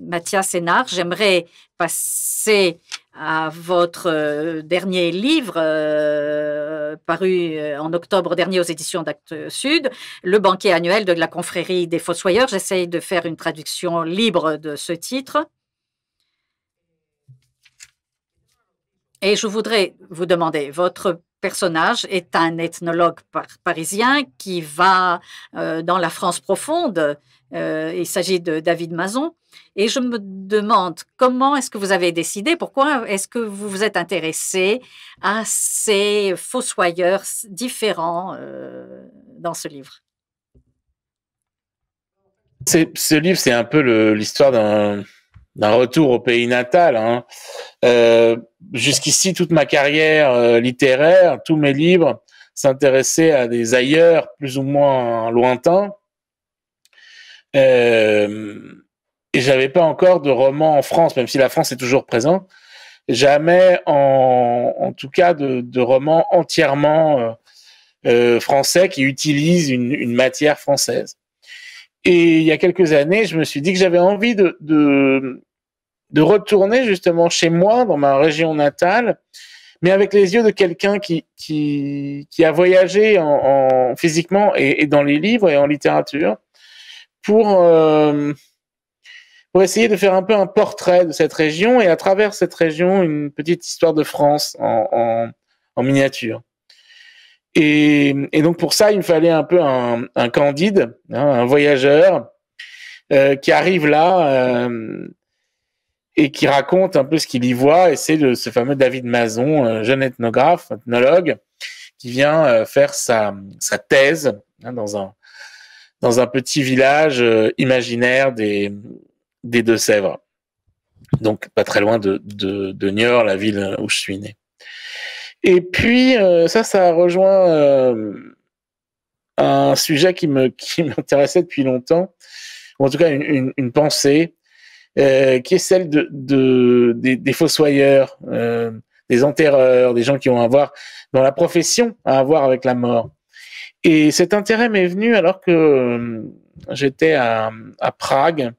Mathias Sénart, j'aimerais passer à votre dernier livre paru en octobre dernier aux éditions d'Actes Sud, le banquet annuel de la confrérie des Fossoyeurs. J'essaye de faire une traduction libre de ce titre. Et je voudrais vous demander, votre personnage est un ethnologue parisien qui va dans la France profonde. Il s'agit de David Mazon. Et je me demande comment est-ce que vous avez décidé, pourquoi est-ce que vous vous êtes intéressé à ces fossoyeurs différents dans ce livre? Ce livre, c'est un peu l'histoire d'un retour au pays natal. Jusqu'ici, toute ma carrière littéraire, tous mes livres s'intéressaient à des ailleurs plus ou moins lointains. Et j'avais pas encore de roman en France, même si la France est toujours présente. Jamais, en tout cas, de roman entièrement français qui utilise une matière française. Et il y a quelques années, je me suis dit que j'avais envie de retourner justement chez moi, dans ma région natale, mais avec les yeux de quelqu'un qui a voyagé physiquement et dans les livres et en littérature, pour essayer de faire un peu un portrait de cette région et à travers cette région, une petite histoire de France en miniature. Et donc pour ça, il me fallait un peu un Candide, un voyageur qui arrive là et qui raconte un peu ce qu'il y voit. Et c'est ce fameux David Mazon, jeune ethnographe, ethnologue, qui vient faire sa thèse dans un petit village imaginaire des Deux-Sèvres. Donc pas très loin de Niort, la ville où je suis né. Et puis, ça rejoint un sujet qui m'intéressait depuis longtemps, ou en tout cas une pensée, qui est celle des fossoyeurs, des enterreurs, des gens qui ont dans la profession, à voir avec la mort. Et cet intérêt m'est venu alors que j'étais à Prague,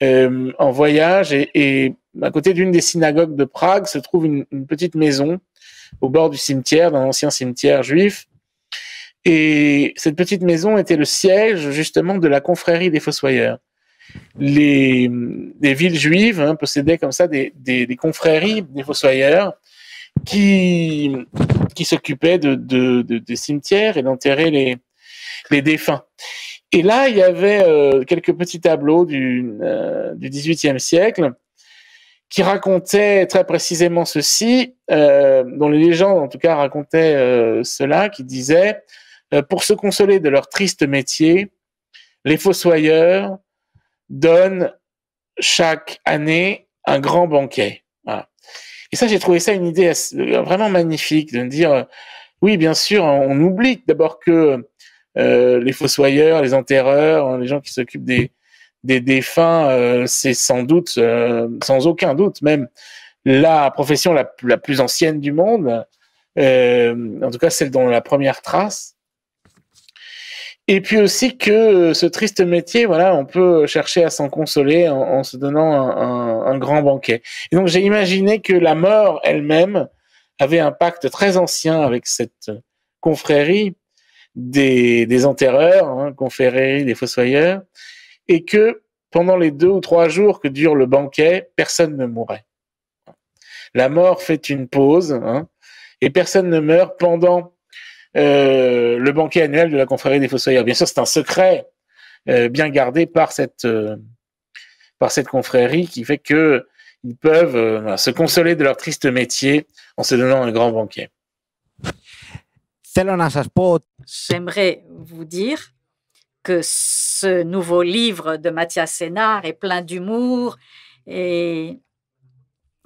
en voyage, et à côté d'une des synagogues de Prague se trouve une petite maison au bord du cimetière, d'un ancien cimetière juif. Et cette petite maison était le siège justement de la confrérie des fossoyeurs. Les villes juives possédaient comme ça des confréries des fossoyeurs qui s'occupaient des cimetières et d'enterrer les défunts. Et là, il y avait quelques petits tableaux du XVIIIe siècle qui racontaient très précisément ceci, dont les légendes en tout cas racontaient cela, qui disaient pour se consoler de leur triste métier, les fossoyeurs donnent chaque année un grand banquet. Voilà. Et ça, j'ai trouvé ça une idée vraiment magnifique, de me dire, oui, bien sûr, on oublie d'abord que les fossoyeurs, les enterreurs, les gens qui s'occupent des défunts, c'est sans doute, sans aucun doute, même la profession la plus ancienne du monde, en tout cas celle dont la première trace. Et puis aussi que ce triste métier, voilà, on peut chercher à s'en consoler en se donnant un grand banquet. Et donc j'ai imaginé que la mort elle-même avait un pacte très ancien avec cette confrérie des enterreurs, confrérie des fossoyeurs, et que pendant les 2 ou 3 jours que dure le banquet, personne ne mourrait. La mort fait une pause, et personne ne meurt pendant le banquet annuel de la confrérie des fossoyeurs. Bien sûr, c'est un secret bien gardé par cette confrérie qui fait que ils peuvent se consoler de leur triste métier en se donnant un grand banquet. J'aimerais vous dire que ce nouveau livre de Mathias Sénart est plein d'humour et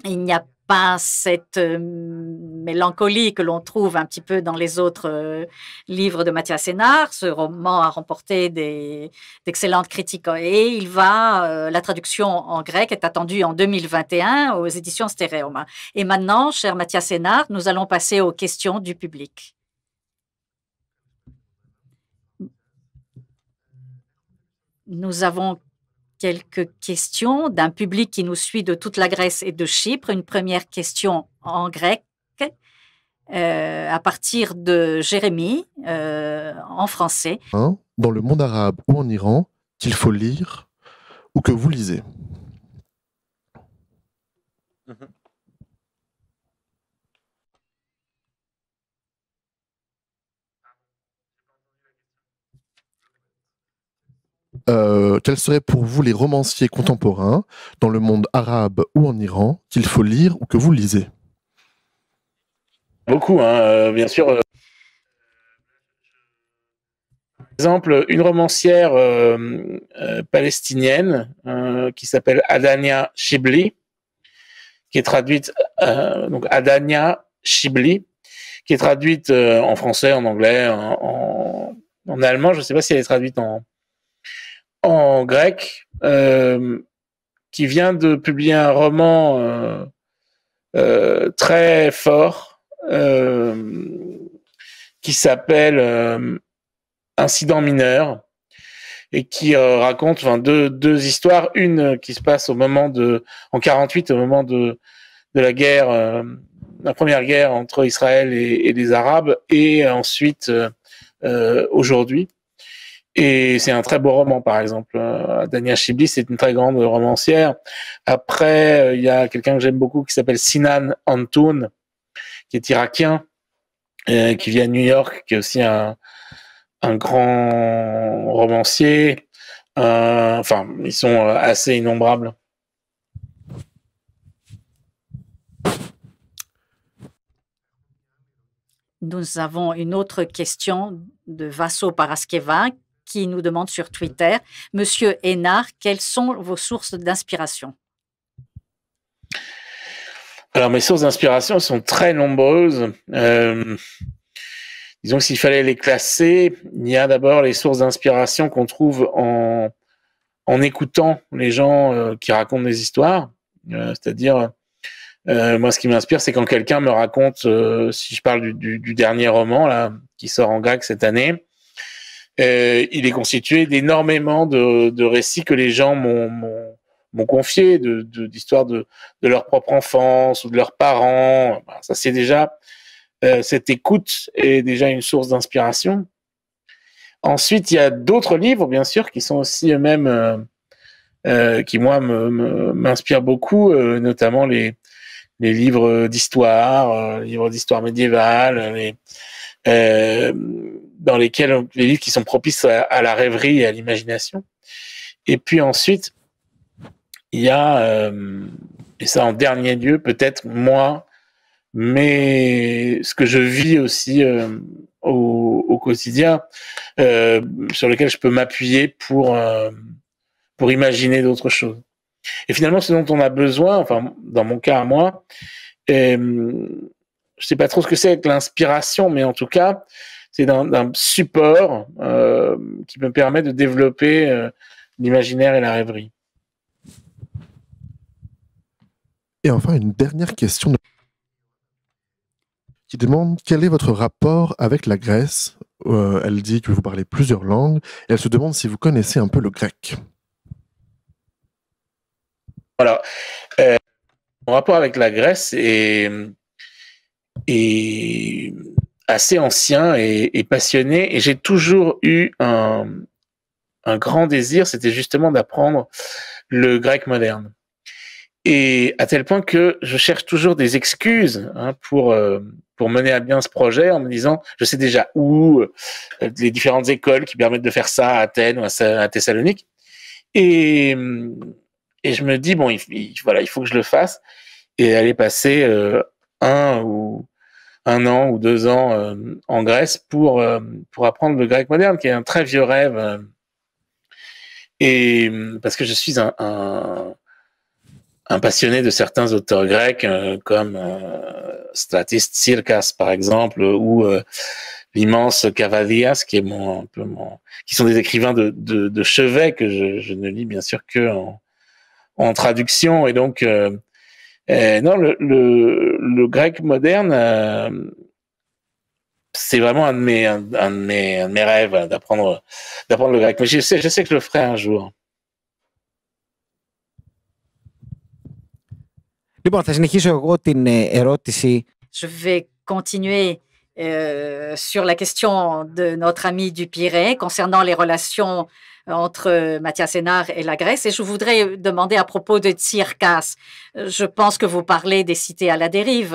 il n'y a pas cette mélancolie que l'on trouve un petit peu dans les autres livres de Mathias Sénart. Ce roman a remporté d'excellentes critiques et la traduction en grec est attendue en 2021 aux éditions Stéréoma. Et maintenant, cher Mathias Sénart, nous allons passer aux questions du public. Nous avons quelques questions d'un public qui nous suit de toute la Grèce et de Chypre. Une première question en grec à partir de Jérémie en français. Dans le monde arabe ou en Iran, qu'il faut lire ou que vous lisez. Quels seraient pour vous les romanciers contemporains dans le monde arabe ou en Iran qu'il faut lire ou que vous lisez? Beaucoup, bien sûr. Par exemple, une romancière palestinienne qui s'appelle Adania Shibli, qui est traduite, donc Adania Shibli, qui est traduite en français, en anglais, en allemand. Je ne sais pas si elle est traduite en grec, qui vient de publier un roman très fort qui s'appelle Incident mineur et qui raconte deux histoires, une qui se passe en 48, au moment de la guerre, la première guerre entre Israël et les Arabes, et ensuite aujourd'hui. Et c'est un très beau roman, par exemple. Adania Shibli, c'est une très grande romancière. Après, il y a quelqu'un que j'aime beaucoup qui s'appelle Sinan Antoun, qui est irakien, qui vit à New York, qui est aussi un grand romancier. Ils sont assez innombrables. Nous avons une autre question de Vasso Paraskeva qui nous demande sur Twitter, Monsieur Hénard, quelles sont vos sources d'inspiration? Alors, mes sources d'inspiration sont très nombreuses. Disons que s'il fallait les classer, il y a d'abord les sources d'inspiration qu'on trouve en écoutant les gens qui racontent des histoires. C'est-à-dire, moi, ce qui m'inspire, c'est quand quelqu'un me raconte, si je parle du dernier roman là, qui sort en grec cette année, il est constitué d'énormément de récits que les gens m'ont confiés, d'histoires de leur propre enfance ou de leurs parents. Ça, c'est déjà, cette écoute est déjà une source d'inspiration. Ensuite, il y a d'autres livres, bien sûr, qui sont aussi eux-mêmes, qui, moi, m'inspirent beaucoup, notamment les livres d'histoire, les livres d'histoire médiévale, dans lesquels les livres qui sont propices à la rêverie et à l'imagination. Et puis ensuite, il y a, et ça en dernier lieu, peut-être moi, mais ce que je vis aussi au quotidien, sur lequel je peux m'appuyer pour imaginer d'autres choses. Et finalement, ce dont on a besoin, enfin, dans mon cas à moi, je sais pas trop ce que c'est avec l'inspiration, mais en tout cas, c'est d'un support qui me permet de développer l'imaginaire et la rêverie. Et enfin, une dernière question qui demande quel est votre rapport avec la Grèce. Elle dit que vous parlez plusieurs langues et elle se demande si vous connaissez un peu le grec. Voilà. Mon rapport avec la Grèce est assez ancien et passionné, et j'ai toujours eu un grand désir, c'était justement d'apprendre le grec moderne. Et à tel point que je cherche toujours des excuses pour mener à bien ce projet en me disant, je sais déjà où, les différentes écoles qui permettent de faire ça à Athènes ou à Thessalonique. Et je me dis, bon, voilà, il faut que je le fasse. Et aller passer 1 an ou 2 ans en Grèce pour apprendre le grec moderne, qui est un très vieux rêve. Et parce que je suis un passionné de certains auteurs grecs, comme Stratis Tsirkas, par exemple, ou l'immense Kavadias, qui est qui sont des écrivains de chevet que je ne lis bien sûr que en traduction. Et donc, non, le grec moderne, c'est vraiment un de mes rêves d'apprendre le grec. Mais je sais que je le ferai un jour. Λοιπόν, θα συνεχίσω εγώ την ερώτηση. Je vais continuer sur la question de notre ami du Pirée concernant les relations entre Mathias Hénard et la Grèce. Et je voudrais demander à propos de Tsirkas. Je pense que vous parlez des cités à la dérive.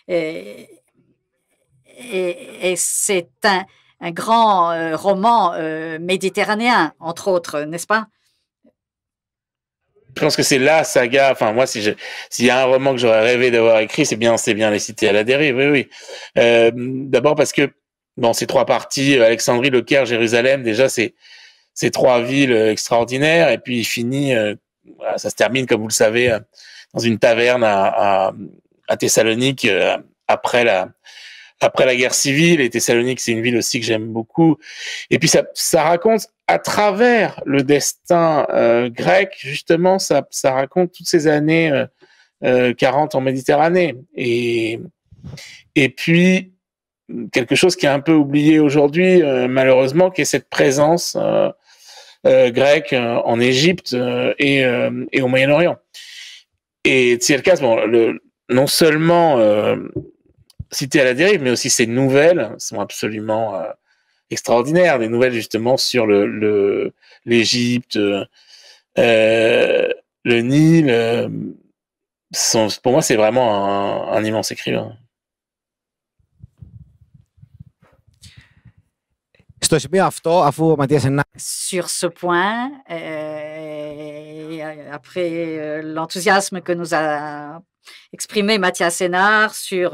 Et c'est un grand roman méditerranéen, entre autres, n'est-ce pas? Je pense que c'est la saga. Enfin, moi, s'il y a un roman que j'aurais rêvé d'avoir écrit, c'est bien Les Cités à la dérive. Oui. D'abord parce que dans ces 3 parties, Alexandrie, Le Caire, Jérusalem, déjà, c'est 3 villes extraordinaires. Et puis il finit, voilà, ça se termine, comme vous le savez, dans une taverne à Thessalonique après la guerre civile. Et Thessalonique, c'est une ville aussi que j'aime beaucoup. Et puis ça raconte à travers le destin grec, justement, ça raconte toutes ces années 40 en Méditerranée. Et puis quelque chose qui est un peu oublié aujourd'hui, malheureusement, qui est cette présence grecque en Égypte et au Moyen-Orient. Et Tsirkas, non seulement Cité à la dérive, mais aussi ces nouvelles sont absolument extraordinaires. Des nouvelles justement sur l'Égypte, le Nil. Pour moi, c'est vraiment un immense écrivain. Στο σημείο αυτό, αφού ο Ματίας Ενά... Sur ce point, après l'enthousiasme que nous a exprimé Mathias Sénard sur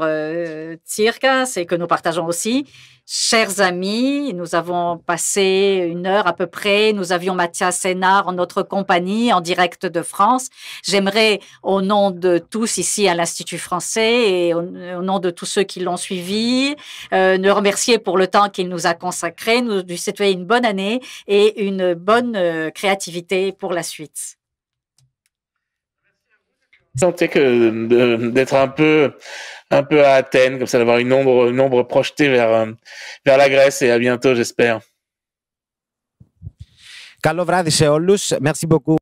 Circa, c'est que nous partageons aussi. Chers amis, nous avons passé 1 heure à peu près. Nous avions Mathias Sénard en notre compagnie, en direct de France. J'aimerais, au nom de tous ici à l'Institut français et au nom de tous ceux qui l'ont suivi, le remercier pour le temps qu'il nous a consacré, nous lui souhaiter une bonne année et une bonne créativité pour la suite. Sentais que d'être un peu à Athènes, comme ça, d'avoir une ombre projetée vers la Grèce, et à bientôt, j'espère. Καλό βράδυ σε όλους. Merci beaucoup.